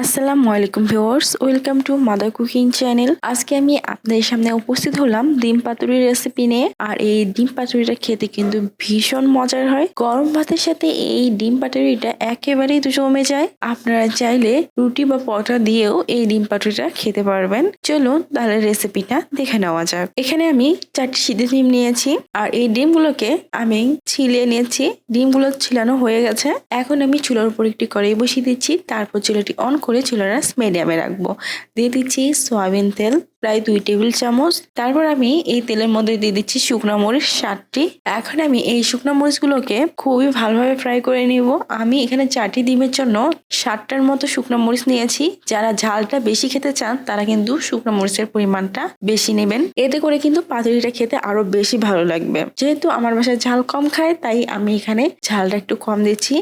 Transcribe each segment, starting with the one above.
আসসালামু আলাইকুম viewers, welcome to mother cooking channel. আজকে আমি আপনাদের সামনে উপস্থিত হলাম ডিম পাতুরির রেসিপি নিয়ে। আর এই ডিম পাতুরিটা খেতে কিন্তু ভীষণ মজার হয়। গরম ভাতের সাথে এই ডিম পাতুরিটা একেবারেই জমে যায়। আপনারা চাইলে রুটি বা পরোটা দিয়েও এই ডিম পাতুরিটা খেতে পারবেন। চলুন তাহলে রেসিপিটা দেখে নেওয়া যাক। এখানে আমি 4টি সিদ্ধ ডিম নিয়েছি আর এই ডিমগুলোকে আমি ছিলে নিয়েছি। ডিমগুলো ছিলানো হয়ে গেছে। এখন আমি চুলার উপর একটি কড়াই বসিয়ে দিচ্ছি। তারপর চুলাটি অন করে চুলার আঁচ মিডিয়ামে রাখবো। দিয়ে দিচ্ছি সয়াবিন তেল প্রায় 2 টেবিল চামচ। তারপর আমি এই তেলের মধ্যে দিয়ে দিচ্ছি শুকনো মরিচ 7টি। এখন আমি এই শুকনো মরিচগুলোকে খুবই ভালোভাবে ফ্রাই করে নিব। আমি এখানে 4টি ডিমের জন্য 7টার মতো শুকনো মরিচ নিয়েছি। যারা ঝালটা বেশি খেতে চান তারা কিন্তু শুকনো মরিচের পরিমাণটা বেশি নেবেন। এতে করে কিন্তু পাতুরিটা খেতে আরো বেশি ভালো লাগবে। যেহেতু আমার বাসায় ঝাল কম খায় তাই আমি এখানে ঝালটা একটু কম দিচ্ছি।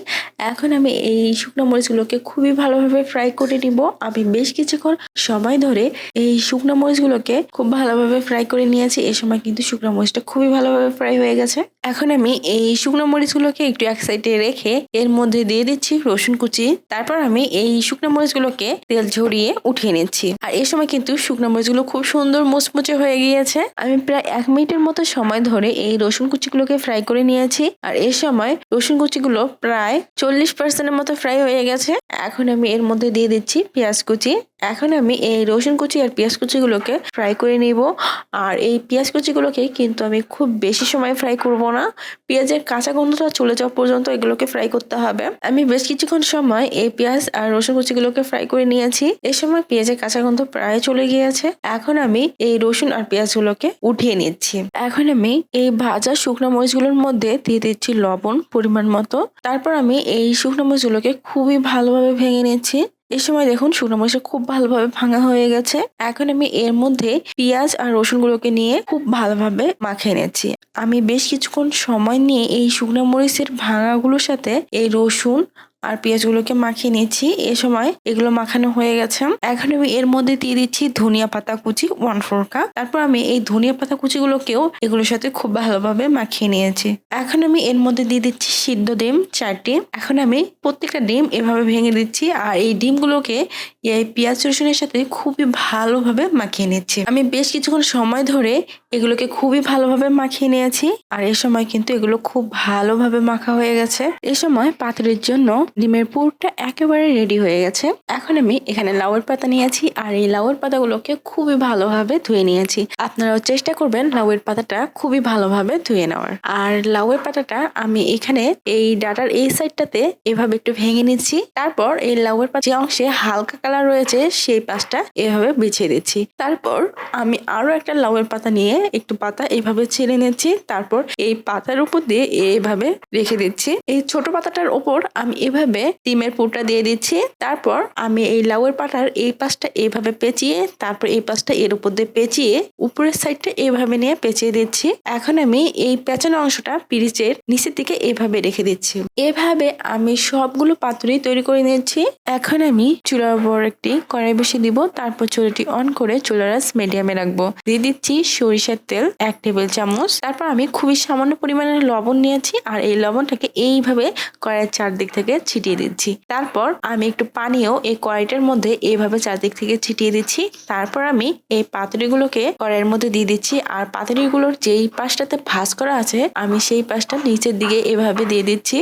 এখন আমি এই শুকনো মরিচগুলোকে খুবই ভালোভাবে ফ্রাই করে নিব। আমি বেশ কিছুক্ষণ সময় ধরে এই শুকনো মরিচগুলোকে খুব ভালোভাবে ফ্রাই করে নিয়েছি। এই সময় কিন্তু শুকনো মরিচটা খুবই ভালোভাবে ফ্রাই হয়ে গেছে। এখন আমি এই শুকনো মরিচগুলোকে একটু এক সাইডে রেখে এর মধ্যে দিয়ে দিচ্ছি রসুন কুচি। তারপর আমি এই শুকনো মরিচগুলোকে তেল ঝরিয়ে উঠিয়ে নিচ্ছি। আর এই সময় কিন্তু শুকনো মরিচগুলো খুব সুন্দর মুচমুচে হয়ে গিয়েছে। আমি প্রায় 1 মিনিটের মতো সময় ধরে এই রসুন কুচিগুলোকে ফ্রাই করে নিয়েছি। আর এই সময় রসুন কুচিগুলো প্রায় 40% মতো ফ্রাই হয়ে গেছে। এখন আমি এর মধ্যে দিয়ে দিচ্ছি পেঁয়াজ কুচি। এখন আমি এই রসুন কুচি আর পেঁয়াজ কুচিগুলোকে ফ্রাই করে নিব। আর এই পেঁয়াজ কুচিগুলোকে কিন্তু আমি খুব বেশি সময় ফ্রাই করব না। পেঁয়াজের কাঁচা গন্ধটা চলে যাওয়া পর্যন্ত এগুলোকে ফ্রাই করতে হবে। আমি বেশ কিছুক্ষণ সময় এই পেঁয়াজ আর রসুন কুচিগুলোকে ফ্রাই করে নিয়েছি। এই সময় পেঁয়াজের কাঁচা গন্ধ প্রায় চলে গিয়েছে। এখন আমি এই রসুন আর পেঁয়াজগুলোকে উঠিয়ে নিচ্ছি। এখন আমি এই ভাজা শুকনো মরিচগুলোর মধ্যে দিয়ে দিচ্ছি লবণ পরিমাণ মতো। তারপর আমি এই শুকনো মরিচগুলোকে খুবই ভালোভাবে ভেঙে নিচ্ছি। এই সময় দেখুন শুকনো মরিচটা খুব ভালোভাবে ভাঙা হয়ে গেছে। এখন আমি এর মধ্যে পেঁয়াজ আর রসুন গুলোকে নিয়ে খুব ভালোভাবে মাখিয়ে নিচ্ছি। আমি বেশ কিছুক্ষণ সময় নিয়ে এই শুকনো মরিচের ভাঙাগুলোর সাথে এই রসুন আর পেঁয়াজগুলোকে মাখিয়ে নিচ্ছি। এ সময় এগুলো মাখানো হয়ে গেছে। এখন আমি এর মধ্যে দিয়ে দিচ্ছি ধনিয়া পাতা কুচি 1/4 কাপ। তারপর আমি এই ধনিয়া পাতা কুচিগুলোকেও এগুলোর সাথে খুব ভালোভাবে মাখিয়ে নিয়েছি। এখন আমি এর মধ্যে দিয়ে দিচ্ছি সিদ্ধ ডিম 4টি। এখন আমি প্রত্যেকটা ডিম এভাবে ভেঙে দিচ্ছি আর এই ডিমগুলোকে এই পেঁয়াজ রসুনের সাথে খুবই ভালোভাবে মাখিয়ে নিচ্ছি। আমি বেশ কিছুক্ষণ সময় ধরে এগুলোকে খুবই ভালোভাবে মাখিয়ে নিয়েছি। আর এই সময় কিন্তু এগুলো খুব ভালোভাবে মাখা হয়ে গেছে। এই সময় পাতুরির জন্য ডিমের পুরটা একেবারে রেডি হয়ে গেছে। এখন আমি এখানে লাউয়ের পাতা নিয়েছি আর এই লাউয়ের পাতাগুলোকে খুবই ভালোভাবে ধুয়ে নিয়েছি। আপনারাও চেষ্টা করবেন লাউয়ের পাতাটা খুবই ভালোভাবে ধুয়ে নেওয়ার। আর লাউয়ের পাতাটা আমি এখানে এই ডাটার এই সাইডটাতে এভাবে একটু ভেঙে নিচ্ছি। তারপর এই লাউয়ের পাতা যে অংশে হালকা কালার রয়েছে সেই পাশটা এভাবে বিছিয়ে দিচ্ছি। তারপর আমি আরো একটা লাউয়ের পাতা নিয়ে একটু পাতা এইভাবে ছেড়ে নিচ্ছি। তারপর এই পাতার উপর দিয়ে এইভাবে রেখে দিচ্ছি। এই ছোট পাতাটার উপর আমি এভাবে ডিমের পুরটা দিয়ে দিচ্ছি। তারপর আমি এই লাউয়ের পাতার এই পাশটা এইভাবে পেঁচিয়ে তারপর এই পাশটা এর উপর দিয়ে পেঁচিয়ে উপরের সাইডটা এইভাবে নিয়ে পেঁচিয়ে দিচ্ছি। এখন আমি এই পেঁচানো অংশটা পিরিচের নিচের দিকে এইভাবে রেখে দিচ্ছি। এভাবে আমি সবগুলো পাতুরি তৈরি করে নিয়েছি। এখন আমি চুলার উপর একটি কড়াই বসিয়ে দিব। তারপর চুলাটি অন করে চুলার আঁচ মিডিয়ামে রাখবো। দিয়ে দিচ্ছি সরিষার তেল 1 টেবিল চামচ। তারপর আমি খুবই সামান্য পরিমাণে লবণ নিয়েছি আর এই লবণটাকে এইভাবে কড়াইয়ের চারদিক থেকে ছিটিয়ে দিচ্ছি। তারপর আমি একটু পানিও এই কড়াইটার মধ্যে এইভাবে চারদিক থেকে ছিটিয়ে দিচ্ছি। তারপর আমি এই পাতুরিগুলোকে কড়াইয়ের মধ্যে দিয়ে দিচ্ছি। আর পাতুরিগুলোর যেই পাশটাতে ভাঁজ করা আছে আমি সেই পাশটা নিচের দিকে এভাবে দিয়ে দিচ্ছি।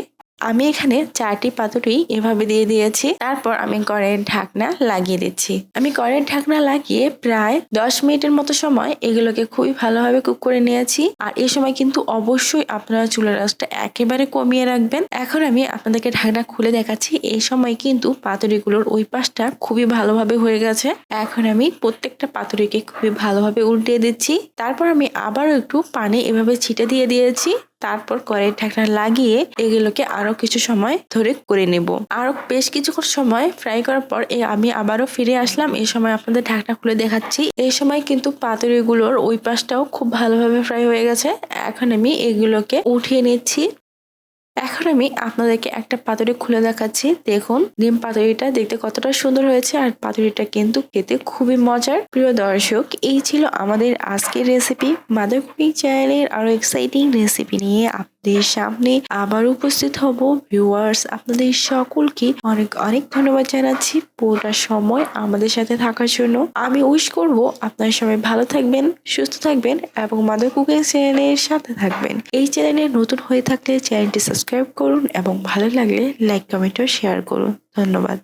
আমি এখানে 4টি পাতুরি এভাবে দিয়ে দিয়েছি। তারপর আমি কড়াইয়ের ঢাকনা লাগিয়ে দিচ্ছি। আমি কড়াইয়ের ঢাকনা লাগিয়ে প্রায় 10 মিনিটের মতো সময় এগুলোকে খুবই ভালোভাবে কুক করে নিয়েছি। আর এই সময় কিন্তু অবশ্যই আপনারা চুলার আঁচটা একেবারে কমিয়ে রাখবেন। এখন আমি আপনাদেরকে ঢাকনা খুলে দেখাচ্ছি। এই সময় কিন্তু পাতুরিগুলোর ওই পাশটা খুবই ভালোভাবে হয়ে গেছে। এখন আমি প্রত্যেকটা পাতুরিকে খুবই ভালোভাবে উল্টিয়ে দিচ্ছি। তারপর আমি আবারও একটু পানি এভাবে ছিটে দিয়ে দিয়েছি। তারপর কড়াইয়ের ঢাকনা লাগিয়ে এগুলোকে আরো কিছু সময় ধরে করে নেব। আরো বেশ কিছুক্ষণ সময় ফ্রাই করার পর আমি আবারও ফিরে আসলাম। এই সময় আপনাদের ঢাকনা খুলে দেখাচ্ছি। এই সময় কিন্তু পাতুরিগুলোর ওই পাশটাও খুব ভালোভাবে ফ্রাই হয়ে গেছে। এখন আমি এগুলোকে উঠিয়ে নিচ্ছি। এখন আমি আপনাদেরকে একটা পাতুরি খুলে দেখাচ্ছি। দেখুন ডিম পাতুরিটা দেখতে কতটা সুন্দর হয়েছে আর পাতুরিটা কিন্তু খেতে খুবই মজার। প্রিয় দর্শক, এই ছিল আমাদের আজকের রেসিপি। মাদার কুকিং চ্যানেলের আরো এক্সাইটিং রেসিপি নিয়ে আপনাদের সামনে আবার উপস্থিত হব। ভিউয়ার্স, আপনাদের সকলকে অনেক অনেক ধন্যবাদ জানাচ্ছি পুরোটা সময় আমাদের সাথে থাকার জন্য। আমি উইশ করব আপনারা সবাই ভালো থাকবেন, সুস্থ থাকবেন এবং মাদার কুকিং চ্যানেলের সাথে থাকবেন। এই চ্যানেলে নতুন হয়ে থাকলে চ্যানেলটি সাবস্ক্রাইব করুন এবং ভালো লাগলে লাইক, কমেন্ট ও শেয়ার করুন। ধন্যবাদ।